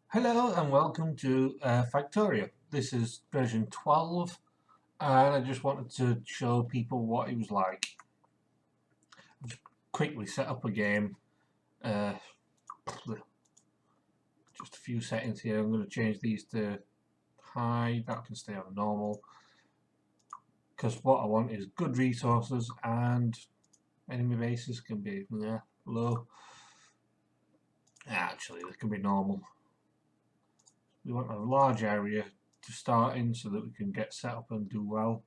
Hello and welcome to Factorio. This is version 12 and I just wanted to show people what it was like. Just quickly set up a game. Just a few settings here. I'm going to change these to high. That can stay on normal. Because what I want is good resources and enemy bases can be low. Actually, they can be normal. We want a large area to start in so that we can get set up and do well.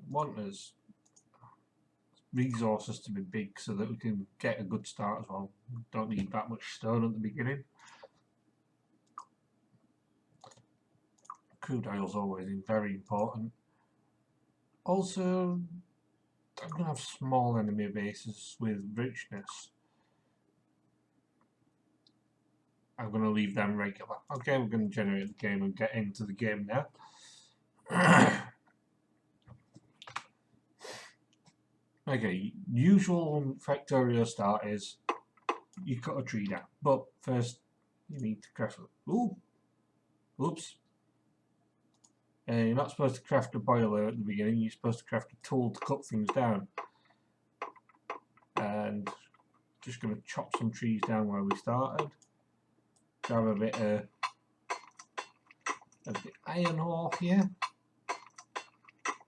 Want is resources to be big so that we can get a good start as well. Don't need that much stone at the beginning. Crude oil's always very important. Also, I'm going to have small enemy bases with richness. I'm going to leave them regular. Okay, we're going to generate the game and get into the game now. Okay, usual Factorio start is you cut a tree down, but first you need to craft it. Ooh, oops. You're not supposed to craft a boiler at the beginning, you're supposed to craft a tool to cut things down. And just going to chop some trees down where we started. Grab a bit of the iron ore here.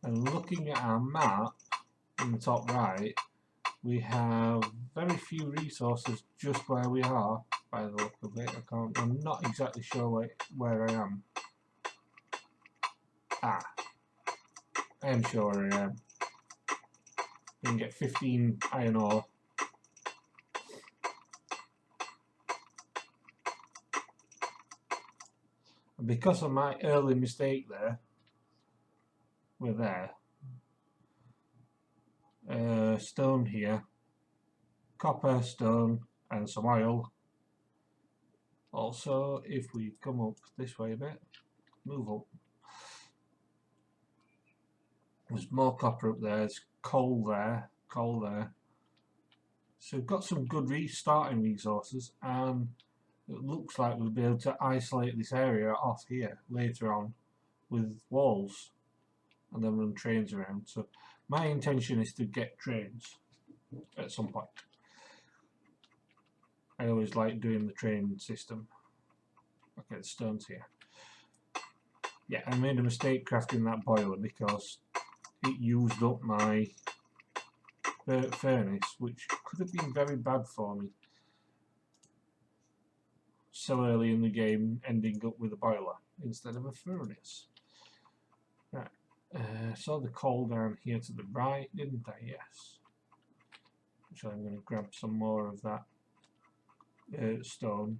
And looking at our map in the top right, we have very few resources just where we are, by the look of it. I'm not exactly sure where I am. I am sure I am. We can get 15 iron ore. And because of my early mistake there, we're there. Stone here, copper, stone, and some oil. Also, if we come up this way a bit, move up. There's more copper up there, there's coal there, So we've got some good restarting resources, and it looks like we'll be able to isolate this area off here later on with walls and then run trains around. So my intention is to get trains at some point. I always like doing the train system. Okay, the stone's here. Yeah, I made a mistake crafting that boiler because it used up my furnace, which could have been very bad for me. So early in the game, ending up with a boiler instead of a furnace. Right, saw the coal down here to the right, didn't I? Yes. So I'm going to grab some more of that stone.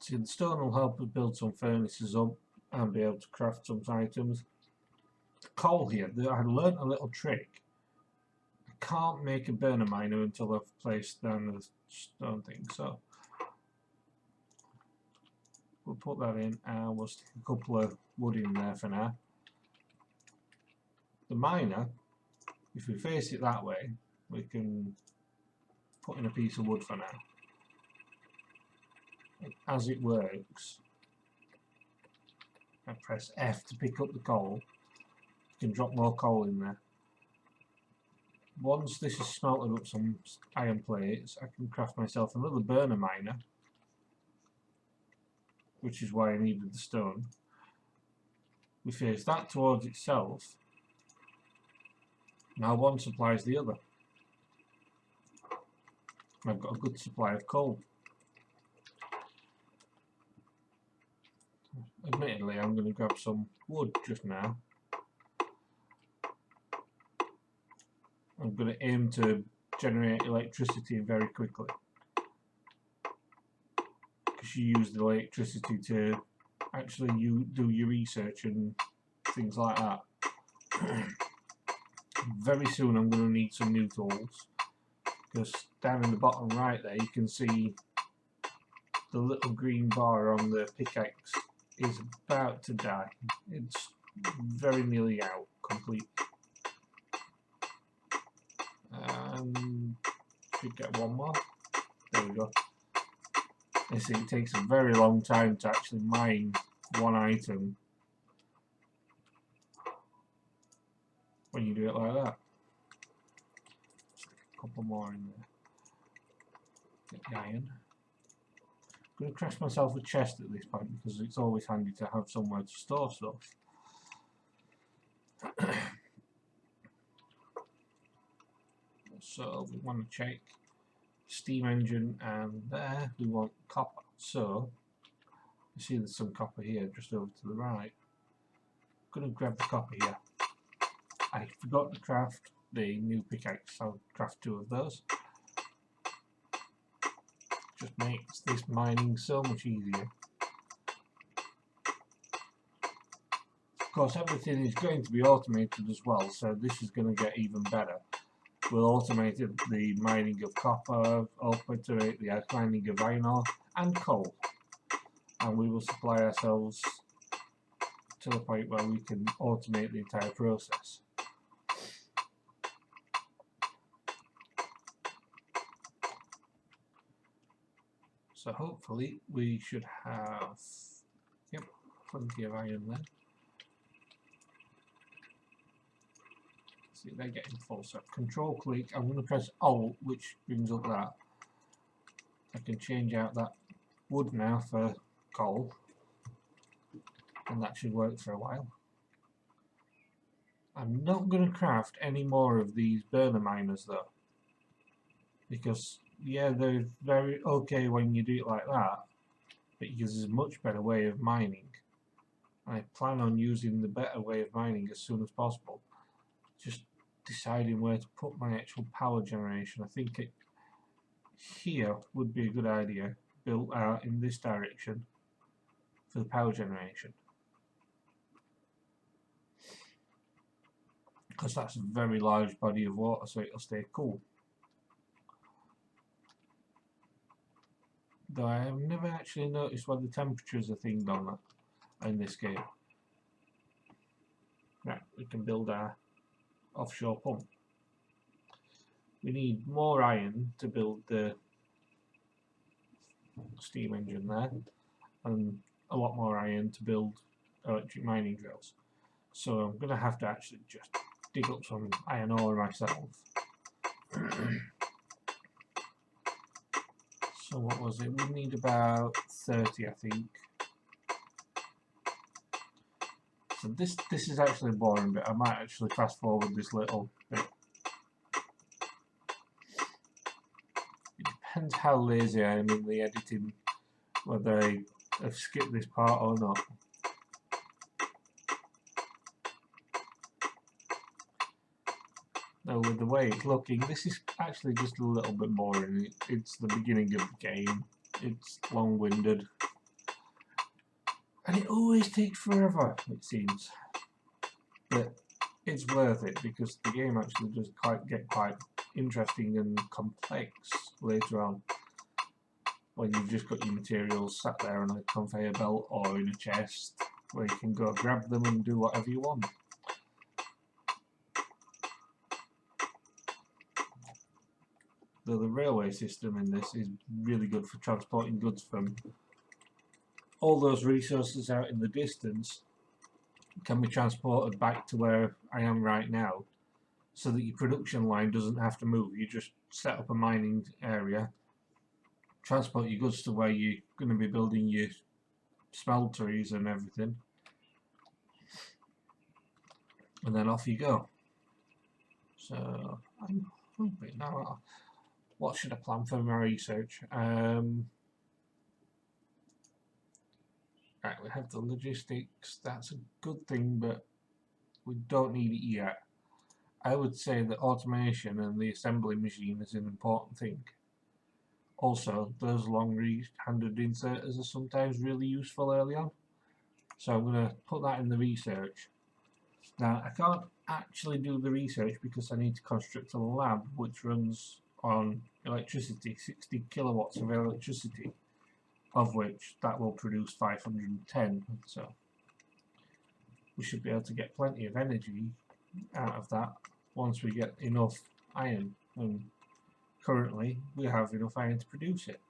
See, the stone will help us build some furnaces up and be able to craft some items. The coal here, I learnt a little trick. I can't make a burner miner until I've placed down the stone thing, so we'll put that in and we'll stick a couple of wood in there for now. The miner, if we face it that way, we can put in a piece of wood for now. As it works, I press F to pick up the coal. You can drop more coal in there. Once this has smelted up some iron plates, I can craft myself another burner miner, which is why I needed the stone. We face that towards itself. Now one supplies the other. I've got a good supply of coal. Admittedly, I'm going to grab some wood just now. I'm going to aim to generate electricity very quickly, because you use the electricity to actually do your research and things like that. Very soon I'm going to need some new tools, because down in the bottom right there you can see the little green bar on the pickaxe is about to die. It's very nearly out completely. Should get one more. There we go. You see, it takes a very long time to actually mine one item when you do it like that. Just a couple more in there. Get the iron. I'm going to craft myself a chest at this point because it's always handy to have somewhere to store stuff. So we want to check steam engine, and there we want copper. So you see there's some copper here just over to the right. I'm going to grab the copper here. I forgot to craft the new pickaxe. I'll craft 2 of those. Just makes this mining so much easier. Of course, everything is going to be automated as well, so this is going to get even better. We'll automate the mining of copper, automate the mining of iron ore and coal, and we will supply ourselves to the point where we can automate the entire process. So hopefully we should have, yep, plenty of iron there. See, they're getting full. So control click, I'm going to press Alt, which brings up that. I can change out that wood now for coal, and that should work for a while. I'm not going to craft any more of these burner miners though, because yeah, they're very okay when you do it like that, but there's a much better way of mining. I plan on using the better way of mining as soon as possible. Just deciding where to put my actual power generation. I think it here would be a good idea, built out in this direction for the power generation, because that's a very large body of water, so it'll stay cool. Though I have never actually noticed what the temperatures are thinged on that in this game. Right, we can build our offshore pump. We need more iron to build the steam engine there, and a lot more iron to build electric mining drills. So I'm going to have to actually just dig up some iron ore myself. So what was it? We need about 30, I think. So this is actually a boring bit. I might actually fast forward this little bit. It depends how lazy I am in the editing, whether I have skipped this part or not. Now with the way it's looking, this is actually just a little bit boring. It's the beginning of the game. It's long-winded. And it always takes forever, it seems. But it's worth it because the game actually does get quite interesting and complex later on, when you've just got your materials sat there on a conveyor belt or in a chest where you can go grab them and do whatever you want. Though the railway system in this is really good for transporting goods from all those resources out in the distance, can be transported back to where I am right now, so that your production line doesn't have to move. You just set up a mining area, transport your goods to where you're going to be building your smelteries and everything, and then off you go. So I'm hoping now. What should I plan for my research? Right, we have the logistics. That's a good thing, but we don't need it yet. I would say that automation and the assembly machine is an important thing. Also, those long-handed inserters are sometimes really useful early on. So I'm going to put that in the research. Now, I can't actually do the research because I need to construct a lab which runs on electricity, 60 kilowatts of electricity. of which that will produce 510. So we should be able to get plenty of energy out of that once we get enough iron, and currently we have enough iron to produce it.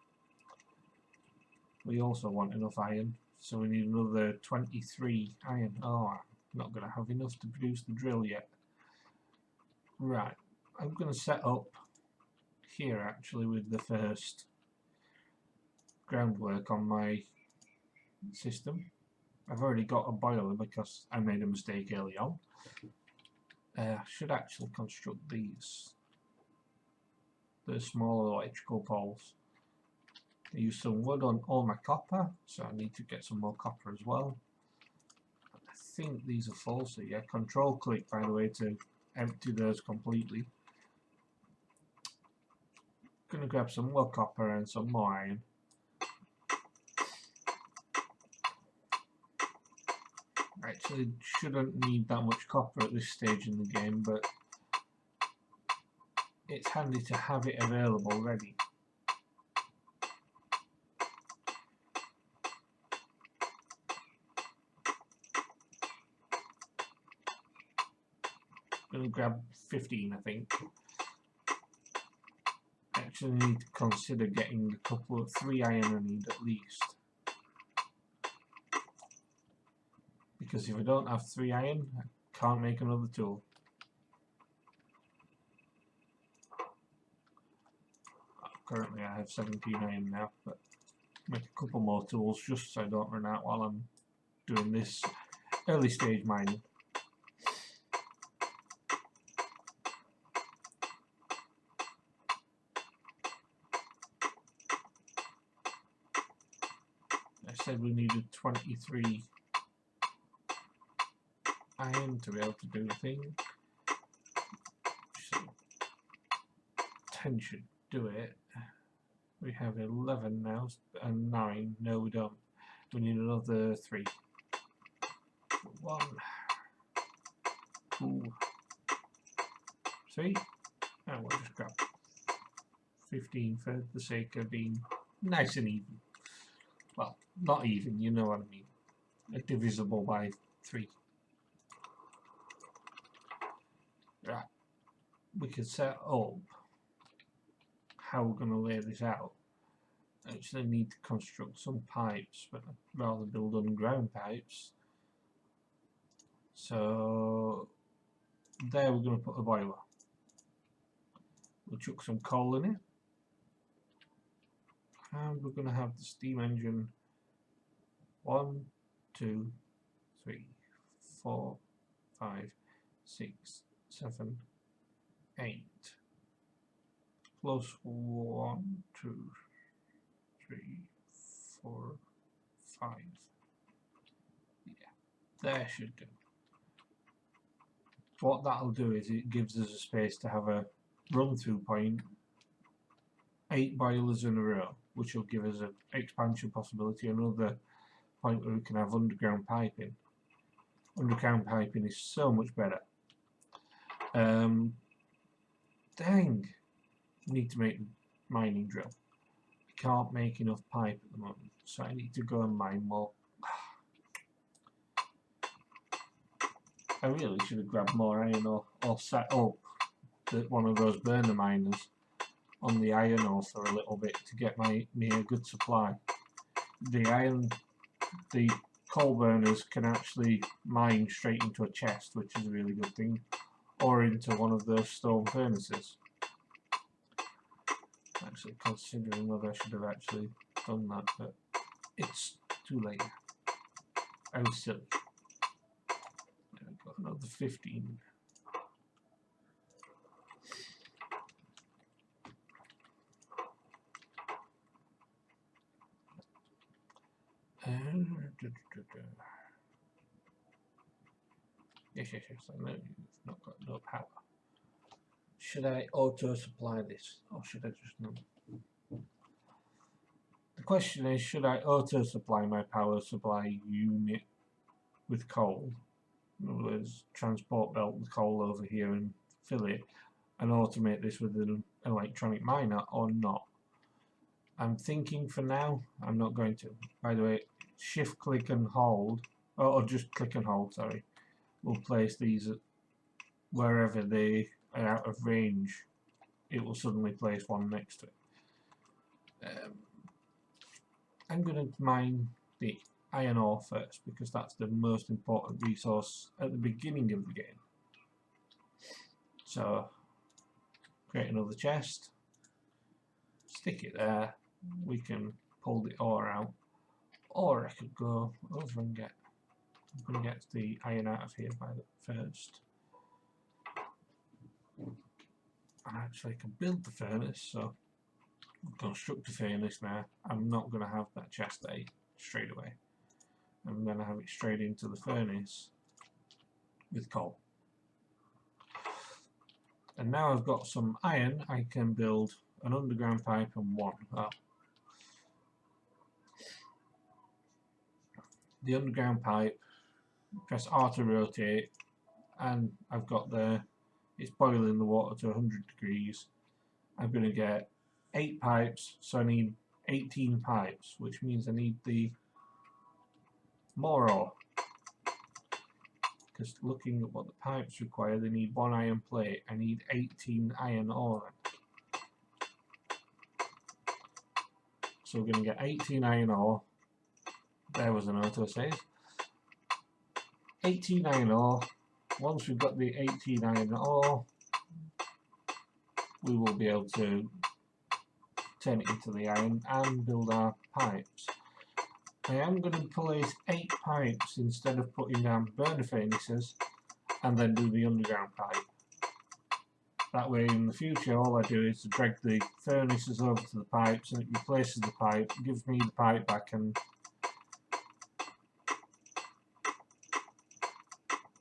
We also want enough iron, so we need another 23 iron. Oh, I'm not going to have enough to produce the drill yet. Right, I'm going to set up here actually with the first groundwork on my system. I've already got a boiler because I made a mistake early on. I should actually construct these. The small electrical poles. I use some wood on all my copper, so I need to get some more copper as well. I think these are full, so yeah, control click by the way to empty those completely. Gonna grab some more copper and some more iron. Actually shouldn't need that much copper at this stage in the game, but it's handy to have it available ready. Gonna grab 15, I think. Actually need to consider getting a couple of 3 iron I need at least. Because if I don't have 3 iron, I can't make another tool. Currently I have 17 iron now, but make a couple more tools just so I don't run out while I'm doing this early stage mining. I said we needed 23 iron to be able to do the thing. So 10 should do it. We have 11 now and 9. No, we don't. We need another 3. 1, 2, 3. And we'll just grab 15 for the sake of being nice and even. Well, not even, you know what I mean. Divisible by 3. Right. We could set up how we're going to lay this out. I actually need to construct some pipes, but I'd rather build underground pipes. So there we're going to put a boiler. We'll chuck some coal in it. And we're going to have the steam engine 1, 2, 3, 4, 5, 6, 7, 8. Plus 1, 2, 3, 4, 5. Yeah, there should do. What that'll do is it gives us a space to have a run through point, 8 boilers in a row, which will give us an expansion possibility, another point where we can have underground piping. Underground piping is so much better. Dang, need to make mining drill. I can't make enough pipe at the moment, so I need to go and mine more. I really should have grabbed more iron or set up one of those burner miners on the iron ore for a little bit to get me a good supply. The coal burners can actually mine straight into a chest, which is a really good thing, or into one of those stone furnaces. Actually considering whether I should have actually done that, but it's too late. I was silly. There we go, another 15. Yes, I know you've not got no power. Should I auto supply this, or should I just not? The question is, should I auto supply my power supply unit with coal? In other words, transport belt the coal over here and fill it, and automate this with an electronic miner, or not? I'm thinking for now, I'm not going to. By the way, shift click and hold, or just click and hold, sorry. We'll place these wherever they are out of range. It will suddenly place one next to it. I'm going to mine the iron ore first because that's the most important resource at the beginning of the game. So, create another chest, stick it there. We can pull the ore out, or I could go over and get. I'm going to get the iron out of here by the first. And actually, I can build the furnace, so construct a furnace now. I'm not going to have that chest there straight away. I'm going to have it straight into the furnace with coal. And now I've got some iron, I can build an underground pipe and one. Oh. The underground pipe, press R to rotate, and I've got it's boiling the water to 100 degrees. I'm going to get 8 pipes, so I need 18 pipes, which means I need the more ore. Because looking at what the pipes require, they need 1 iron plate. I need 18 iron ore. So we're going to get 18 iron ore. There was an autosave. 18 iron ore. Once we've got the 18 iron ore, we will be able to turn it into the iron and build our pipes. I am going to place 8 pipes instead of putting down burner furnaces and then do the underground pipe. That way in the future all I do is to drag the furnaces over to the pipes and it replaces the pipe, gives me the pipe back and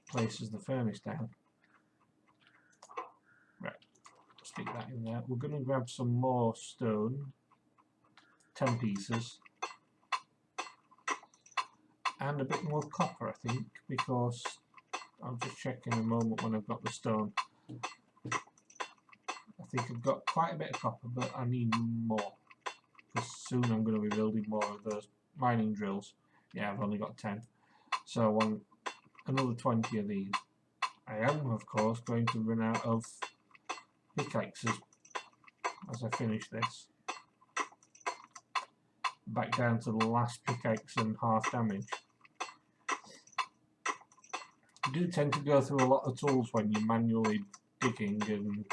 places the furnace down. Right, stick that in there. We're going to grab some more stone, 10 pieces. And a bit more copper, I think, because I'll just check in a moment when I've got the stone. I think I've got quite a bit of copper, but I need more, because soon I'm going to be building more of those mining drills. Yeah, I've only got 10, so I want another 20 of these. I am, of course, going to run out of pickaxes as I finish this. Back down to the last pickaxe and half damage. You do tend to go through a lot of tools when you're manually digging and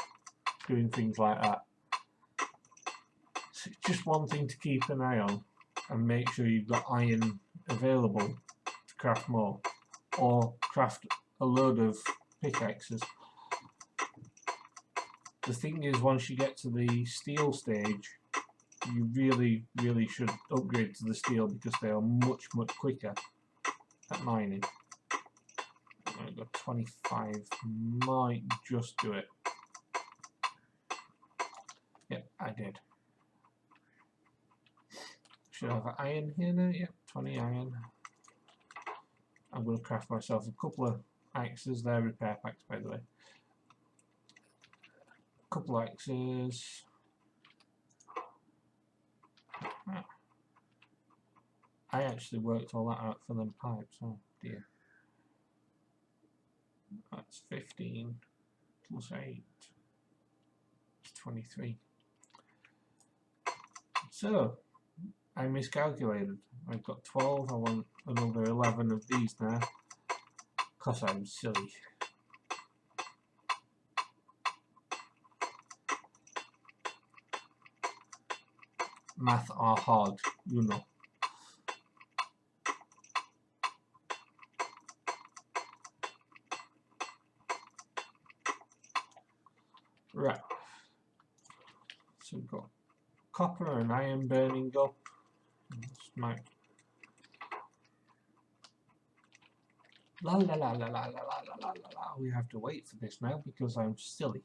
doing things like that. So it's just one thing to keep an eye on and make sure you've got iron available to craft more, or craft a load of pickaxes. The thing is, once you get to the steel stage, you really should upgrade to the steel because they are much quicker at mining. I'm going to go 25, might just do it. Yep, I did. Should I have iron here now? Yep, 20 iron. I'm going to craft myself a couple of axes. They're repair packs, by the way. A couple of axes. I actually worked all that out for them pipes. Oh dear. That's 15 plus 8. It's 23. So, I miscalculated. I've got 12. I want another 11 of these now. Because I'm silly. Math are hard, you know. Right. So we've got copper and iron burning up. La la la la la la la la la la. We have to wait for this now because I'm silly.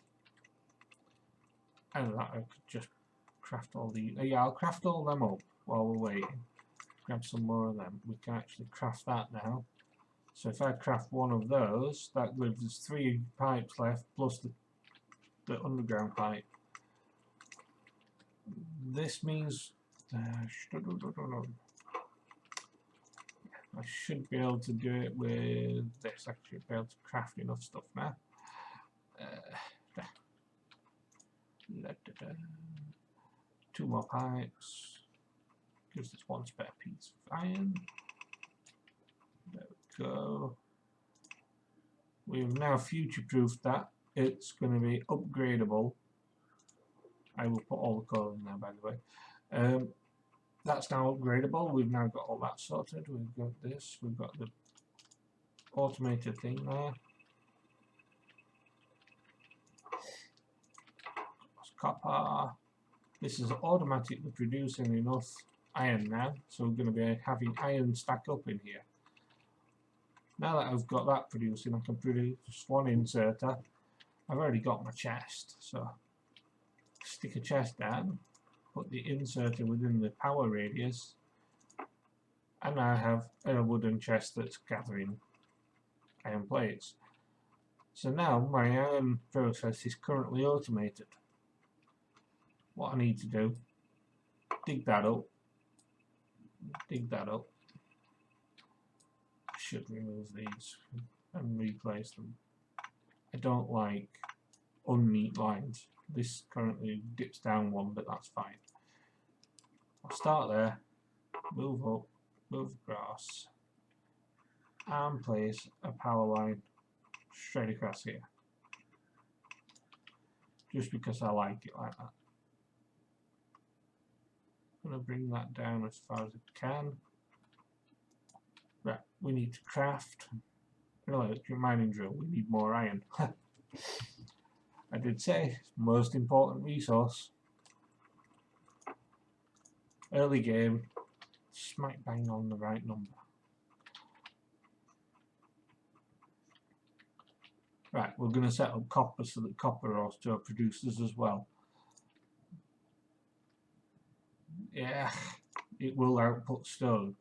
And that I could just craft all the. Yeah, I'll craft all them up while we're waiting. Grab some more of them. We can actually craft that now. So if I craft one of those, that leaves us 3 pipes left plus the underground pipe. This means I should be able to do it with this. I should be able to craft enough stuff now. Two more pipes. Gives us one spare piece of iron. There we go. We've now future-proofed that. It's going to be upgradable. I will put all the code in there, by the way. That's now upgradable. We've now got all that sorted. We've got this. We've got the automated thing there. Copper. This is automatically producing enough iron now, so we're going to be having iron stack up in here. Now that I've got that producing, I can produce one inserter. I've already got my chest, so stick a chest down, put the inserter within the power radius, and I have a wooden chest that's gathering iron plates. So now my iron process is currently automated. What I need to do, dig that up, I should remove these and replace them. I don't like unneat lines. This currently dips down one, but that's fine. I'll start there, move up, move across, and place a power line straight across here. Just because I like it like that. I'm going to bring that down as far as I can. Right, we need to craft an electric mining drill. We need more iron. I did say, most important resource. Early game, smack bang on the right number. Right, we're going to set up copper so that copper also produces as well. Yeah, it will output stone.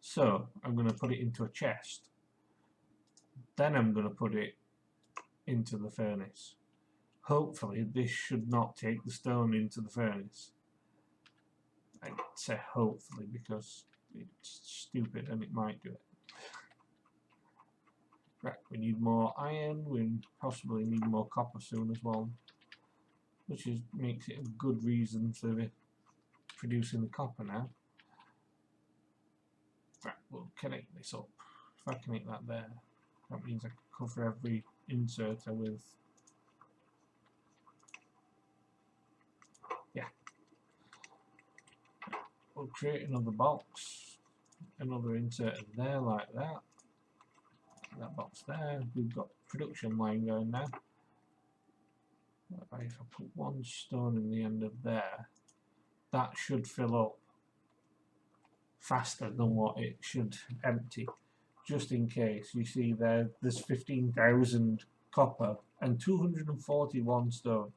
So I'm going to put it into a chest. Then I'm going to put it into the furnace. Hopefully this should not take the stone into the furnace. I say hopefully because it's stupid and it might do it. Right, we need more iron, we possibly need more copper soon as well, which makes it a good reason to be producing the copper now. Right, we'll connect this up. If I connect that there, that means I can cover every inserter with, yeah. We'll create another box, another inserter there like that. That box there, we've got production line going now. If I put one stone in the end of there, that should fill up faster than what it should empty. Just in case, you see there's 15,000 copper and 241 stone.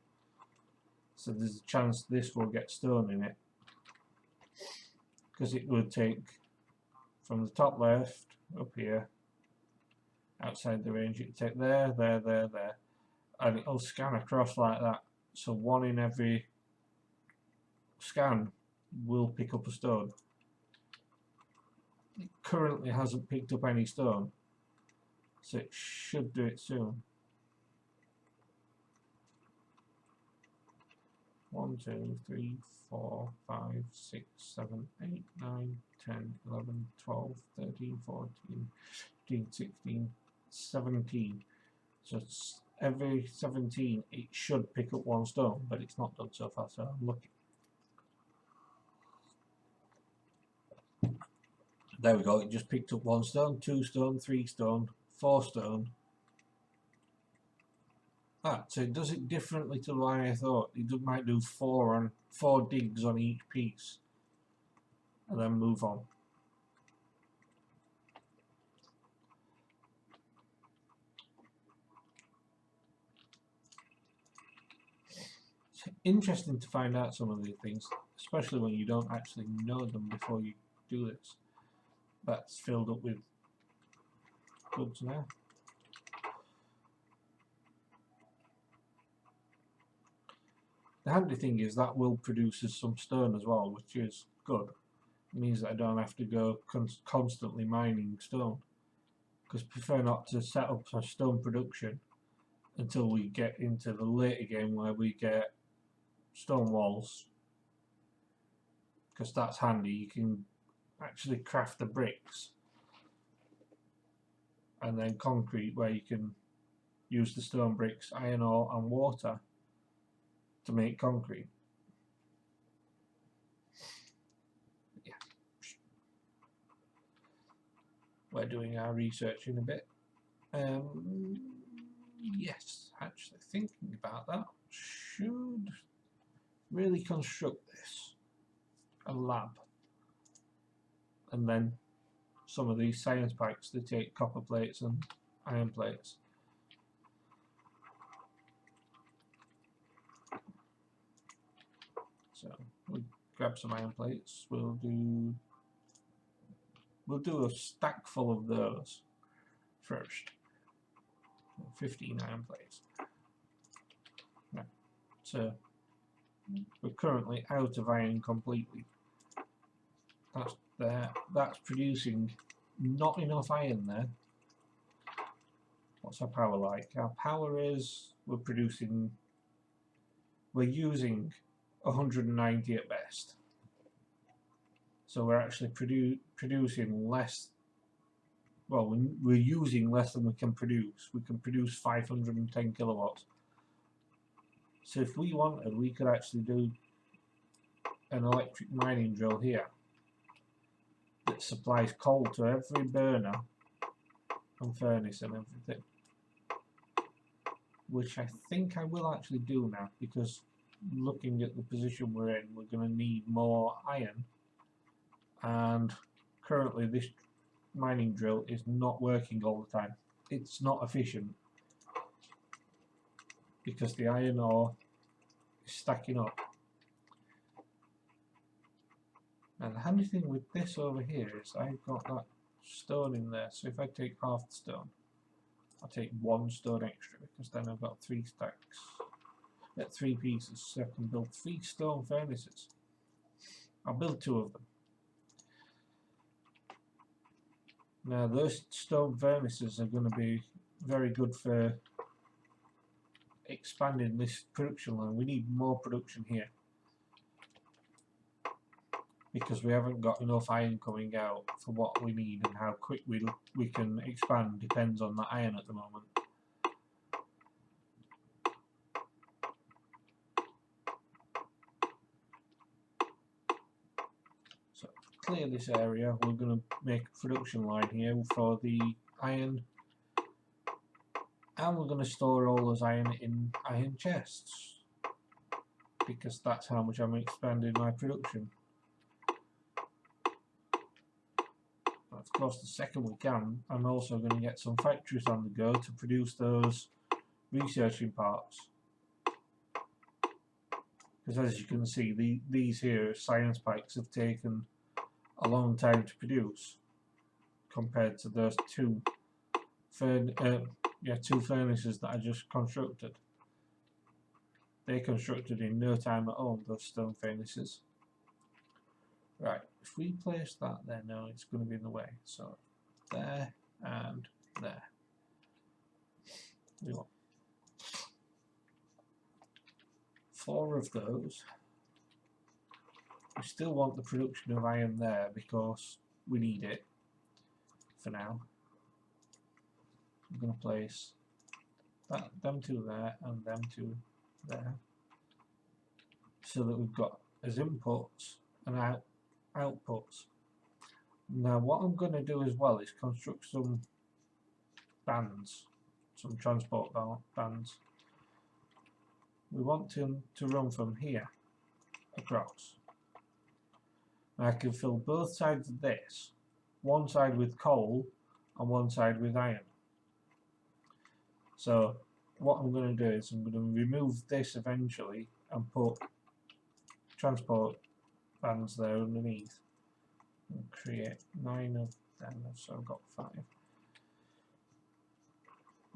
So there's a chance this will get stone in it. Because it would take from the top left up here, outside the range, it'd take there, and it'll scan across like that. So one in every scan will pick up a stone. It currently hasn't picked up any stone, so it should do it soon. 1, 2, 3, 4, 5, 6, 7, 8, 9, 10, 11, 12, 13, 14, 15, 16, 17. So it's every 17 it should pick up one stone, but it's not done so far, so I'm lucky. There we go, it just picked up 1 stone, 2 stone, 3 stone, 4 stone. So it does it differently to the way I thought. It might do 4 digs on each piece and then move on. It's interesting to find out some of these things, especially when you don't actually know them before you do this. That's filled up with goods now. The handy thing is that will produce us some stone as well, which is good. It means that I don't have to go constantly mining stone, because I prefer not to set up a stone production until we get into the later game where we get stone walls, because that's handy. You can actually craft the bricks and then concrete, where you can use the stone bricks, iron ore and water to make concrete. Yeah, we're doing our research in a bit. Yes, actually thinking about that, should really construct this a lab, and then some of these science packs, they take copper plates and iron plates. So we'll grab some iron plates. We'll do a stack full of those first. 15 iron plates. Right. So we're currently out of iron completely. That's there. That's producing not enough iron there. What's our power like? Our power is we're using 190 at best. So we're actually producing less. Well, we're using less than we can produce. We can produce 510 kilowatts. So if we wanted, we could actually do an electric mining drill here that supplies coal to every burner and furnace and everything, which I think I will actually do now, because looking at the position we're in, we're going to need more iron, and currently this mining drill is not working all the time. It's not efficient because the iron ore is stacking up. And the handy thing with this over here is I've got that stone in there, so if I take half the stone, I'll take 1 stone extra, because then I've got 3 stacks, 3 pieces, so I can build 3 stone furnaces. I'll build 2 of them. Now those stone furnaces are going to be very good for expanding this production line. We need more production here, because we haven't got enough iron coming out for what we need, and how quick we can expand depends on the iron at the moment. So clear this area. We're going to make a production line here for the iron, and we're going to store all those iron in iron chests, because that's how much I'm expanding my production. Of course, the second we can, I'm also going to get some factories on the go to produce those researching parts, because as you can see, these here science packs have taken a long time to produce compared to those two furnaces that I just constructed. They constructed in no time at all, those stone furnaces. Right, if we place that there, no, it's going to be in the way. So there and there. We want 4 of those. We still want the production of iron there because we need it for now. I'm going to place them 2 there and them 2 there, so that we've got as inputs and outputs. Now what I'm going to do as well is construct some bands, some transport bands. We want to run from here across. And I can fill both sides of this, one side with coal and one side with iron. So what I'm going to do is I'm going to remove this eventually and put transport bands there underneath and create 9 of them, so I've got 5.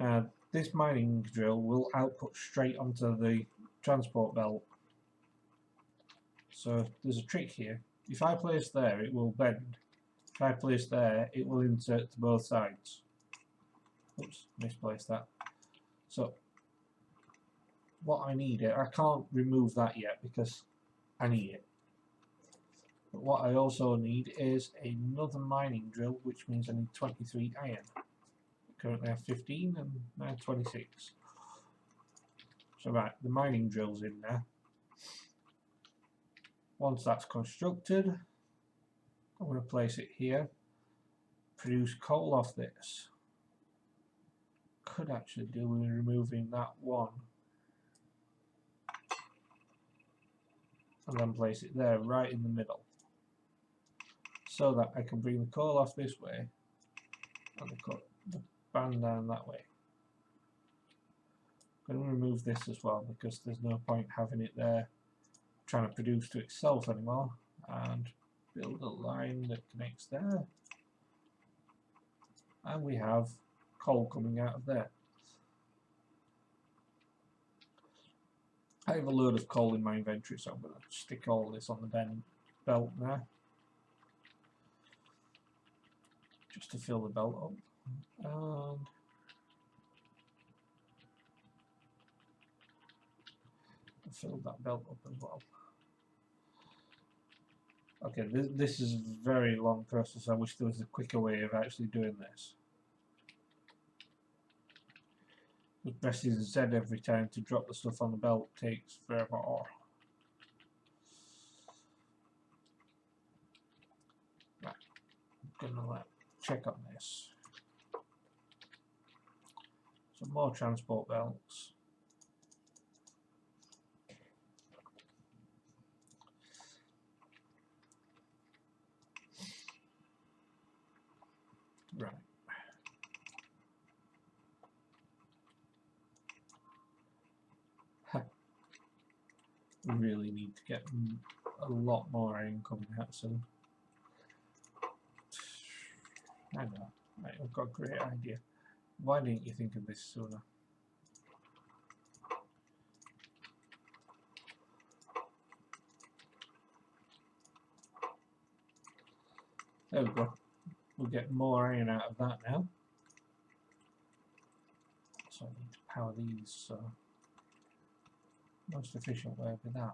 Now this mining drill will output straight onto the transport belt, So there's a trick here. If I place there, it will bend. If I place there, it will insert to both sides. Oops, misplaced that. So what I need I can't remove that yet because I need it. But what I also need is another mining drill, which means I need 23 iron. Currently I have 15 and now 26. So right, the mining drill's in there. Once that's constructed, I'm going to place it here. Produce coal off this. Could actually do with removing that one. And then place it there, right in the middle. So that I can bring the coal off this way and the band down that way. I'm going to remove this as well because there's no point having it there trying to produce to itself anymore, and build a line that connects there, and we have coal coming out of there. I have a load of coal in my inventory, so I'm going to stick all this on the belt there just to fill the belt up, and fill that belt up as well. Okay, this is a very long process. I wish there was a quicker way of actually doing this. But pressing Z every time to drop the stuff on the belt takes forever. Right, I'm gonna check on this. Some more transport belts. Right. We really need to get a lot more iron coming out soon. I know. Right, I've got a great idea. Why didn't you think of this sooner? There we go. We'll get more iron out of that now. So I need to power these. So most efficient way would be that.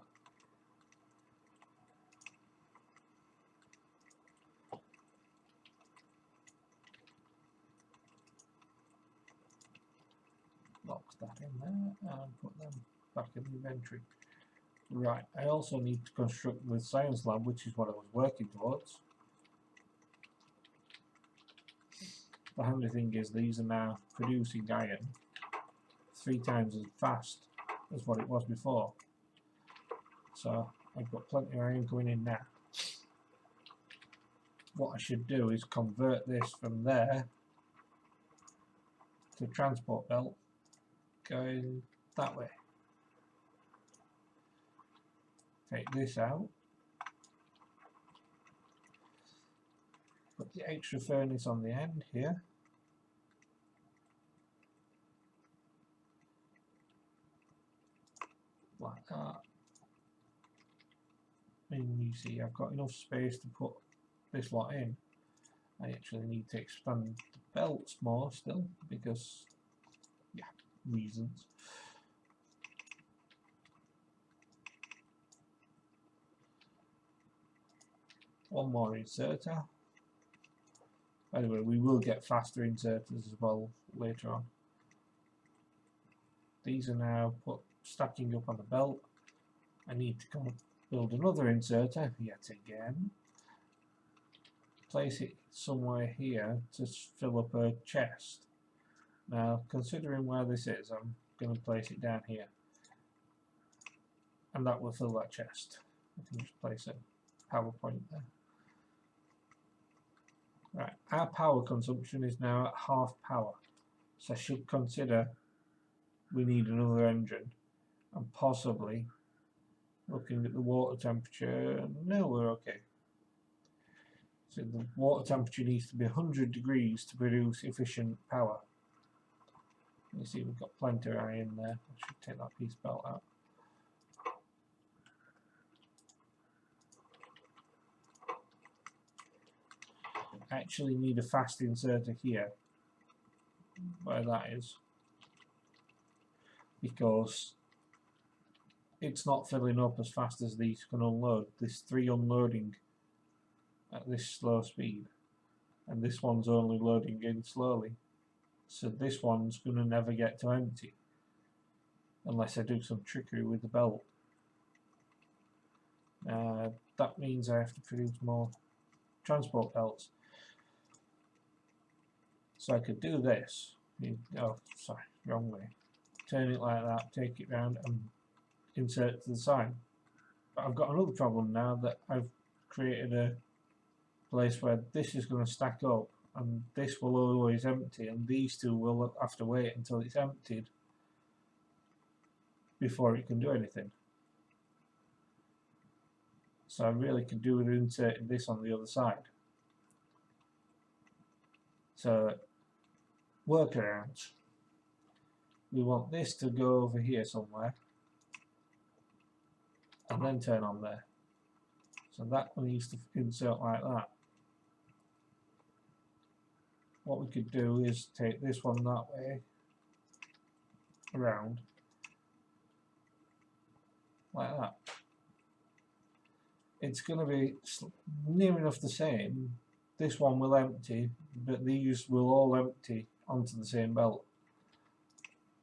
Lock that in there and put them back in the inventory. Right, I also need to construct the science lab, which is what I was working towards. The handy thing is these are now producing iron 3 times as fast as what it was before. So I've got plenty of iron going in now. What I should do is convert this from there to transport belt going that way. Take this out. Put the extra furnace on the end here. Like that. And you see I've got enough space to put this lot in. I actually need to expand the belts more still because, yeah, reasons. One more inserter. By the way, we will get faster inserters as well later on. These are now stacking up on the belt. I need to come build another inserter yet again. Place it somewhere here to fill up a chest. Now, considering where this is, I'm going to place it down here. And that will fill that chest. I can just place a power point there. Right, our power consumption is now at half power. So I should consider we need another engine. And possibly, looking at the water temperature, no, we're okay. So the water temperature needs to be 100 degrees to produce efficient power. You see we've got plenty of iron there. I should take that piece belt out. I actually need a fast inserter here, where that is, because it's not filling up as fast as these can unload. There's 3 unloading at this slow speed, and this one's only loading in slowly, so this one's going to never get to empty unless I do some trickery with the belt. That means I have to produce more transport belts. So I could do this. Oh, sorry, wrong way. Turn it like that, take it round and insert it to the side. But I've got another problem now that I've created a place where this is going to stack up and this will always empty, and these two will have to wait until it's emptied before it can do anything. So I really could do with inserting this on the other side. So workarounds. We want this to go over here somewhere and then turn on there. So that one needs to insert like that. What we could do is take this one that way around like that. It's going to be near enough the same. This one will empty, but these will all empty onto the same belt.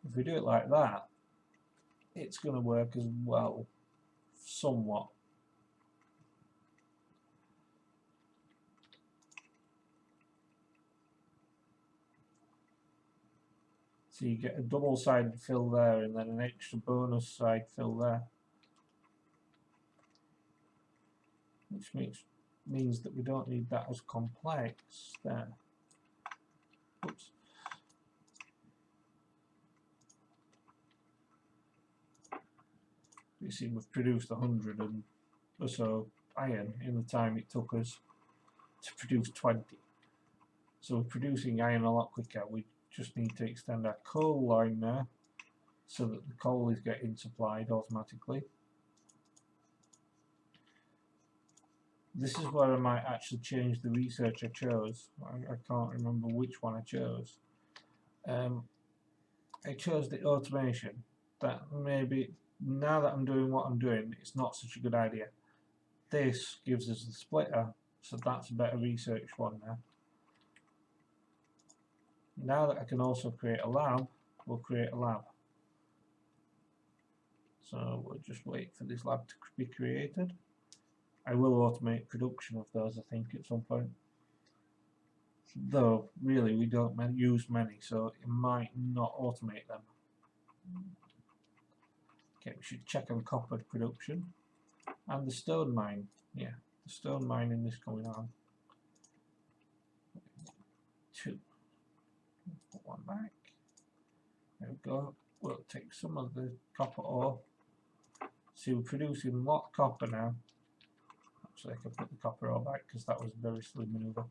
If we do it like that, it's going to work as well, somewhat. So you get a double-sided fill there and then an extra bonus side fill there, which means that we don't need that as complex there. Oops. You see, we've produced 100 or so iron in the time it took us to produce 20. So we're producing iron a lot quicker. We just need to extend our coal line now so that the coal is getting supplied automatically. This is where I might actually change the research I chose. I can't remember which one I chose. I chose the automation. That maybe, now that I'm doing what I'm doing, it's not such a good idea. This gives us the splitter, so that's a better research one now. Now that I can also create a lab, we'll create a lab. So we'll just wait for this lab to be created. I will automate production of those, I think, at some point. Though, really, we don't use many, so it might not automate them. Okay, we should check on copper production. And the stone mine. Yeah, the stone mining is coming on. 2. Put one back. There we go. We'll take some of the copper ore. See, we're producing a lot of copper now. Actually, I can put the copper ore back because that was a very silly maneuver.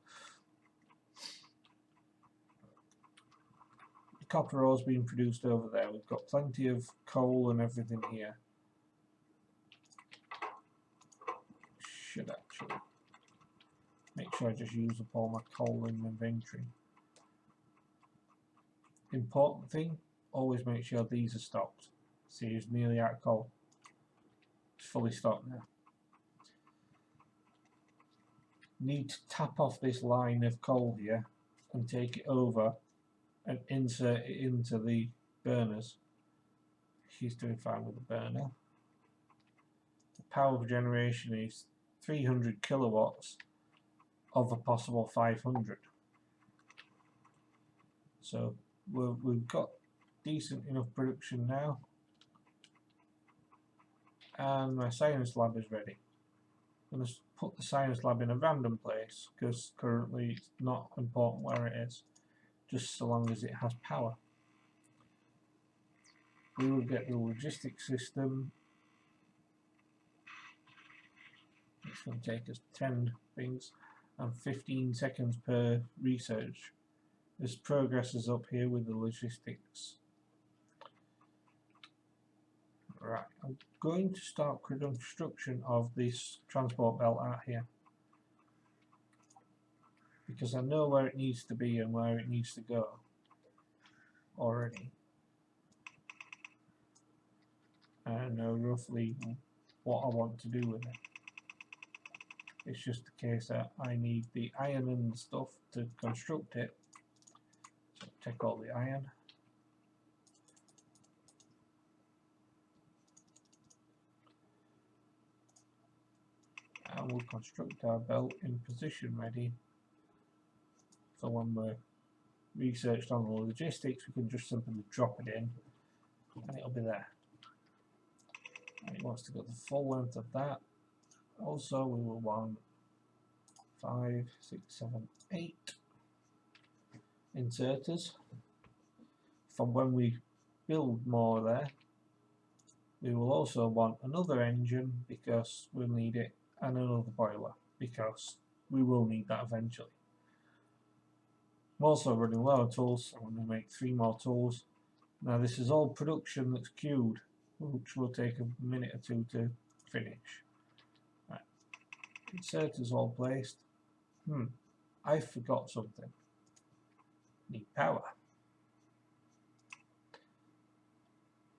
The copper ore is being produced over there. We've got plenty of coal and everything here. Should actually make sure I just use up all my coal in my inventory. Important thing, always make sure these are stocked. See, it's nearly out of coal. It's fully stocked now. Need to tap off this line of coal here and take it over and insert it into the burners. She's doing fine with the burner. The power of generation is 300 kilowatts of a possible 500. So we've got decent enough production now, and my science lab is ready. I'm going to put the science lab in a random place because currently it's not important where it is, just so long as it has power. We will get the logistics system. It's going to take us 10 things and 15 seconds per research. This progresses up here with the logistics. Right, I'm going to start construction of this transport belt out here. because I know where it needs to be and where it needs to go already. I know roughly what I want to do with it. It's just the case that I need the iron and stuff to construct it. So take all the iron. And we'll construct our belt in position ready for when we're researched on the logistics. We can just simply drop it in and it'll be there. And it wants to go the full length of that. Also, we will want 5, 6, 7, 8 inserters. From when we build more there, we will also want another engine because we'll need it, and another boiler because we will need that eventually. I'm also running low on tools, so I'm going to make 3 more tools. Now this is all production that's queued, which will take a minute or 2 to finish. Right. Inserters all placed. I forgot something. Need power.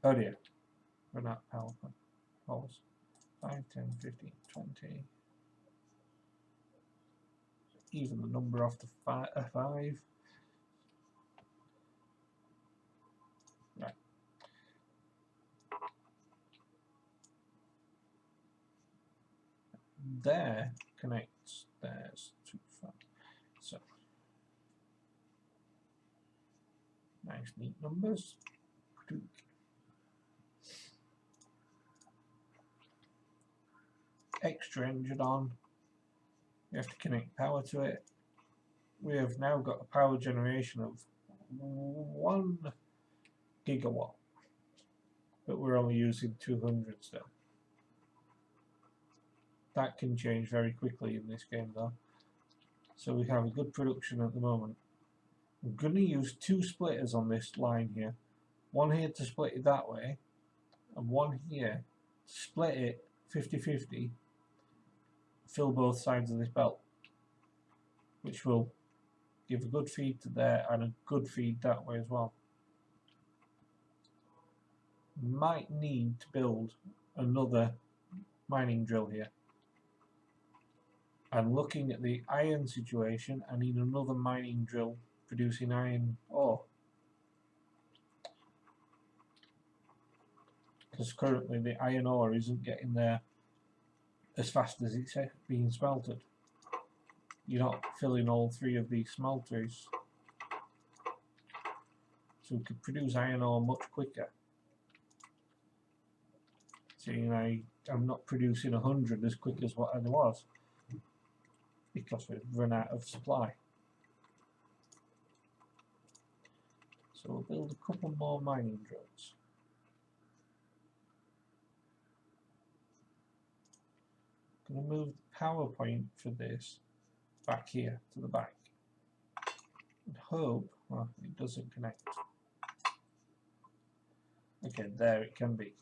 Oh dear. Run out power poles. 5, 10, 15, 20. Even the number off the 5. Right. There connects. There's 2, 5. So nice neat numbers. Extra engine on. We have to connect power to it. We have now got a power generation of 1 gigawatt, but we're only using 200 still. That can change very quickly in this game though. So we have a good production at the moment. I'm going to use 2 splitters on this line here. One here to split it that way, and one here to split it 50-50, fill both sides of this belt, which will give a good feed to there and a good feed that way as well. Might need to build another mining drill here. And looking at the iron situation, I need another mining drill producing iron ore. Because currently the iron ore isn't getting there as fast as it's being smelted. You're not filling all 3 of these smelters. So we could produce iron ore much quicker. Seeing I'm not producing 100 as quick as what I was, because we've run out of supply. So we'll build a couple more mining drills. I'm going to move the power point for this back here to the back and hope it doesn't connect. Okay, there it can be.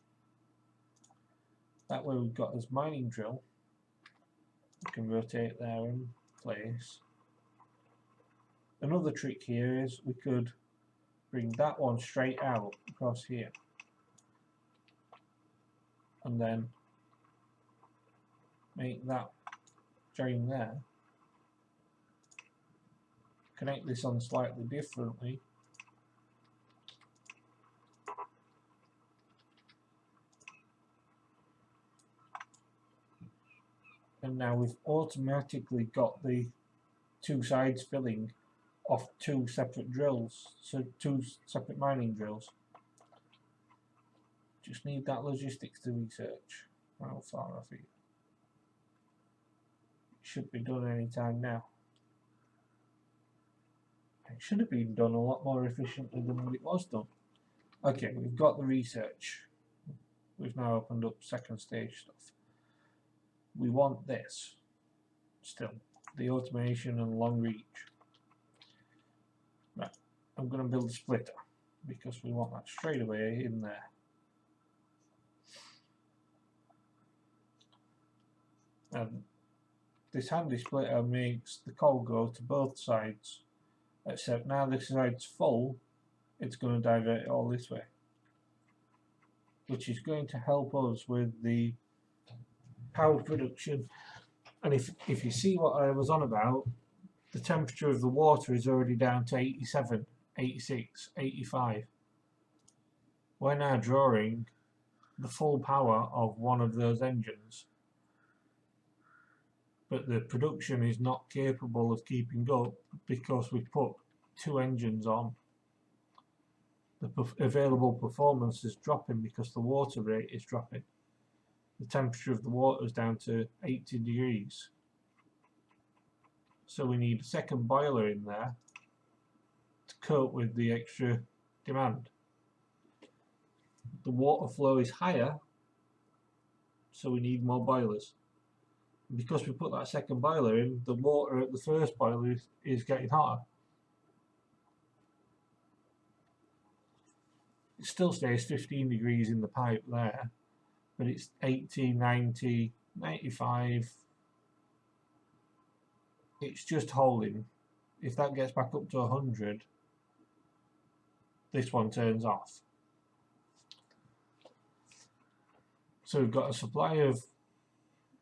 That way we've got this mining drill. We can rotate there in place. Another trick here is we could bring that one straight out across here and then make that join there. Connect this on slightly differently. And now we've automatically got the 2 sides filling off 2 separate drills, so 2 separate mining drills. Just need that logistics to research. How far off it? Should be done any time now. It should have been done a lot more efficiently than what it was done. Okay, we've got the research. We've now opened up 2nd stage stuff. We want this still, the automation and long reach. Right, I'm going to build a splitter because we want that straight away in there. And this handy splitter makes the coal go to both sides, except now this side's full, it's going to divert it all this way, which is going to help us with the power production. And if you see what I was on about, the temperature of the water is already down to 87, 86, 85. We're now drawing the full power of one of those engines, but the production is not capable of keeping up because we put two engines on. The available performance is dropping because the water rate is dropping. The temperature of the water is down to 80 degrees. So we need a second boiler in there to cope with the extra demand. The water flow is higher, so we need more boilers. Because we put that second boiler in, the water at the first boiler is getting hotter. It still stays 15 degrees in the pipe there, but it's 80, 90, 95. It's just holding. If that gets back up to 100, this one turns off. So we've got a supply of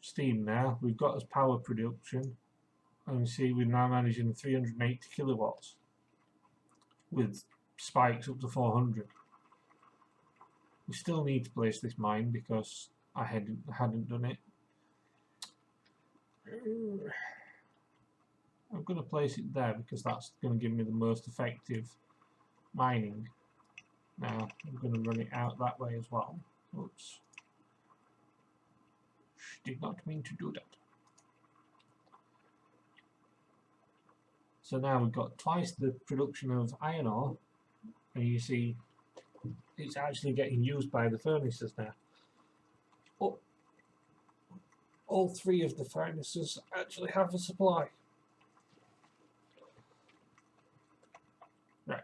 steam now, we've got as power production, and you see we're now managing 380 kilowatts with spikes up to 400. We still need to place this mine because I hadn't done it. I'm going to place it there because that's going to give me the most effective mining. Now I'm going to run it out that way as well. Oops. Did not mean to do that. So now we've got twice the production of iron ore, and you see it's actually getting used by the furnaces now. Oh, all three of the furnaces actually have a supply. Right,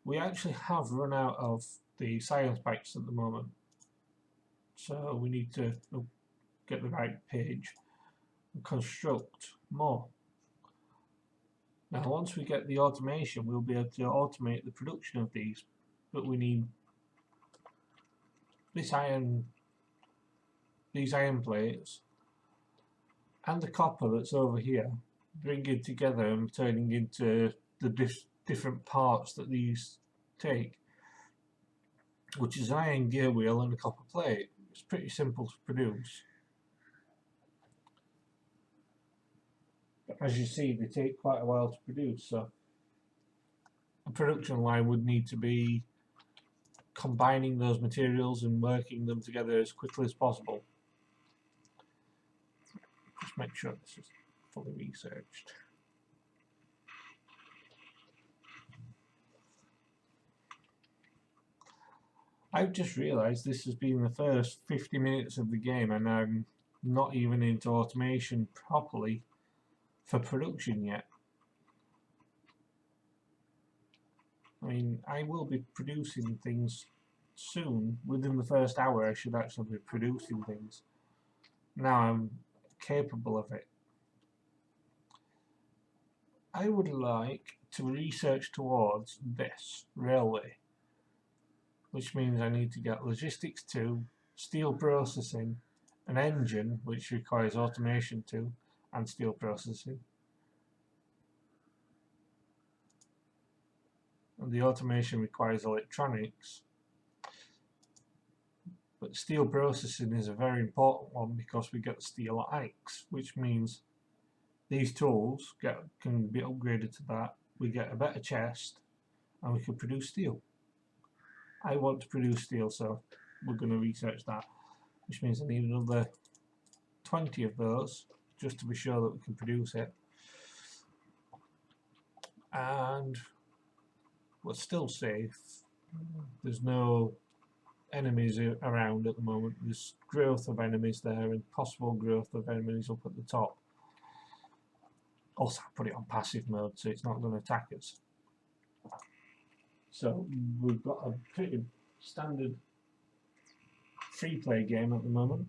we actually have run out of the science packs at the moment, so we need to get the right page and construct more. Now once we get the automation, we'll be able to automate the production of these, but we need these iron plates and the copper that's over here, bringing together and turning into the different parts that these take, which is an iron gear wheel and a copper plate. It's pretty simple to produce. As you see, they take quite a while to produce, so a production line would need to be combining those materials and working them together as quickly as possible. Just make sure this is fully researched. I've just realised this has been the first 50 minutes of the game and I'm not even into automation properly for production yet. I mean, I will be producing things soon. Within the first hour I should actually be producing things. Now I'm capable of it. I would like to research towards this railway, which means I need to get logistics 2, steel processing, an engine which requires automation 2 and steel processing. And the automation requires electronics, but steel processing is a very important one because we get the steel axe, which means these tools can be upgraded to that. We get a better chest and we can produce steel. I want to produce steel, so we're going to research that, which means I need another 20 of those just to be sure that we can produce it. And we're still safe. There's no enemies around at the moment. There's growth of enemies there and possible growth of enemies up at the top. Also, I put it on passive mode so it's not going to attack us. So we've got a pretty standard free play game at the moment.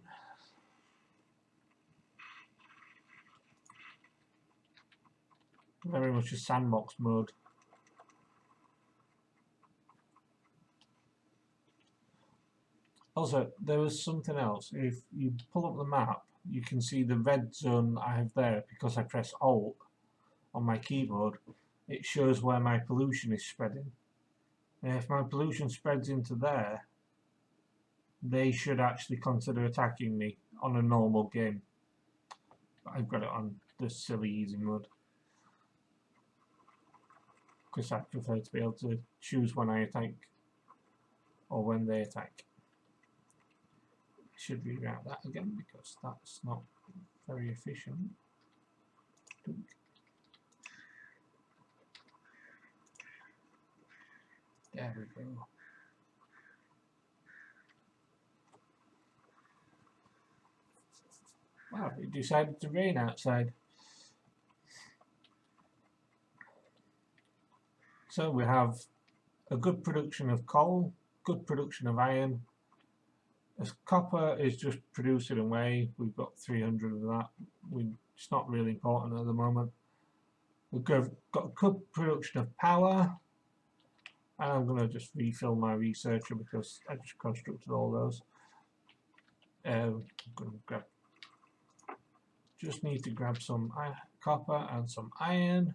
Very much a sandbox mode. Also, there was something else. If you pull up the map, you can see the red zone I have there because I press Alt on my keyboard. It shows where my pollution is spreading. And if my pollution spreads into there, they should actually consider attacking me on a normal game. But I've got it on the silly easy mode because I prefer to be able to choose when I attack or when they attack. I should reroute that again because that's not very efficient. There we go. Wow, it decided to rain outside. So we have a good production of coal, good production of iron. As copper is just producing away, we've got 300 of that. It's not really important at the moment. We've got good production of power. And I'm going to just refill my researcher because I just constructed all those. I'm going to grab. Just need to grab some copper and some iron.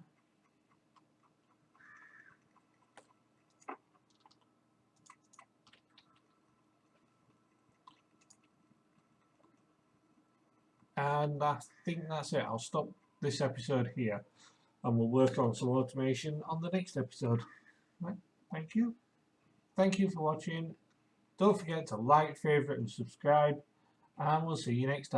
And I think that's it. I'll stop this episode here and we'll work on some automation on the next episode. Right, thank you. Thank you for watching. Don't forget to like, favourite and subscribe, and we'll see you next time.